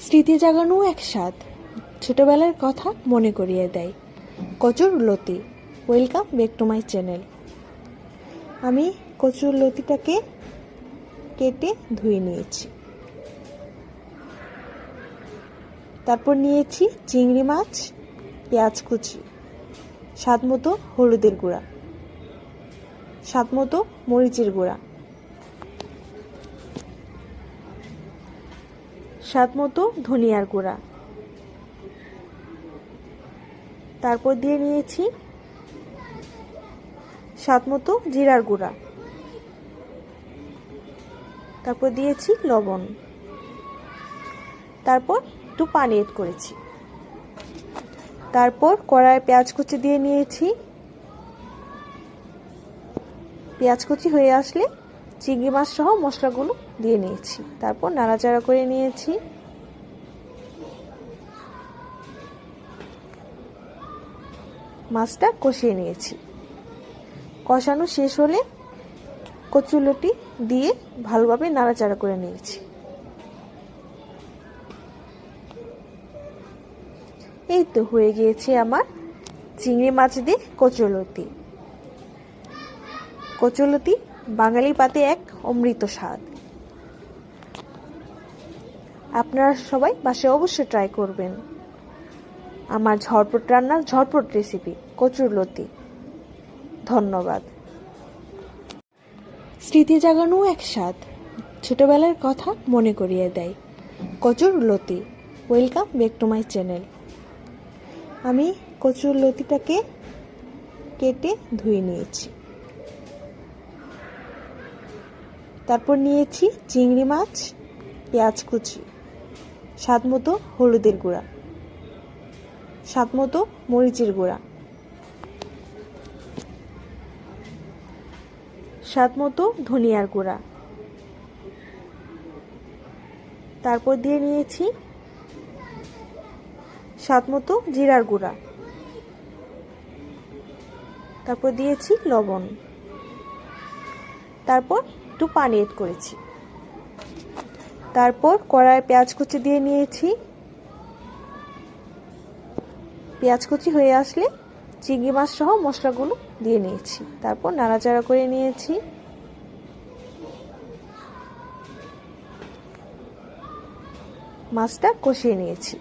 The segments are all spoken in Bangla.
স্মৃতি জাগানো এক স্বাদ, ছোটবেলার কথা মনে করিয়ে দেয়। কচুর লতি। Welcome back to my channel. আমি কচুর লতিটাকে কেটে ধুয়ে নিয়েছি। তারপর নিয়েছি চিংড়ি মাছ, পেঁয়াজ কুচি, স্বাদ মতো হলুদের গুঁড়া, স্বাদ মতো মরিচের গুঁড়া, স্বাদ মতো ধনিয়ার গুঁড়া। তারপর দিয়ে নিয়েছি স্বাদ মতো জিরার গুঁড়া। তারপর দিয়েছি লবণ। তারপর একটু পানি এড করেছি। তারপর কড়াইয়ে পেঁয়াজ কুচি দিয়ে নিয়েছি। পেঁয়াজ কুচি হয়ে আসলে চিংড়ি মাছ সহ মশলাগুলো দিয়ে নিয়েছি। তারপর নাড়াচাড়া করে নিয়েছি। মাছটা কষিয়ে নিয়েছি। কষানো শেষ হলে কচুলতি দিয়ে ভালোভাবে নাড়াচাড়া করে নিয়েছি। এই তো হয়ে গিয়েছে আমার চিংড়ি মাছ দিয়ে কচুলতি। কচুলতি বাঙালি পাতে এক অমৃত স্বাদ। আপনারা সবাই বাসায় অবশ্যই ট্রাই করবেন। আমার ঝটপট রান্নার ঝটপট রেসিপি কচুরলতি। ধন্যবাদ। স্মৃতি জাগানো এক স্বাদ, ছোটবেলার কথা মনে করিয়ে দেয়। কচুরলতি। Welcome back to my channel. আমি কচুরলতিটাকে কেটে ধুয়ে নিয়েছি। তারপর নিয়েছি চিংড়ি মাছ, পেঁয়াজ কুচি, স্বাদ মতো হলুদের গুঁড়া, স্বাদ মতো মরিচের গুঁড়া, স্বাদ মতো ধনিয়ার গুঁড়া। তারপর দিয়ে নিয়েছি স্বাদ মতো জিরার গুঁড়া। তারপর দিয়েছি লবণ। তারপর একটু পানি এড করেছি। তারপর কড়াইয়ে পেঁয়াজ কুচি দিয়ে নিয়েছি। পেঁয়াজ কুচি হয়ে আসলে চিংড়ি মাছ সহ মশলাগুলো দিয়ে নিয়েছি। তারপর নাড়াচাড়া করে নিয়েছি। মাছটা কষিয়ে নিয়েছি।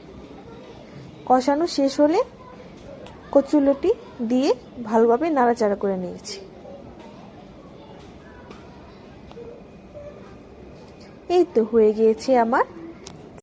কষানো শেষ হলে কচুলতি দিয়ে ভালোভাবে নাড়াচাড়া করে নিয়েছি। এই তো হয়ে গিয়েছে আমার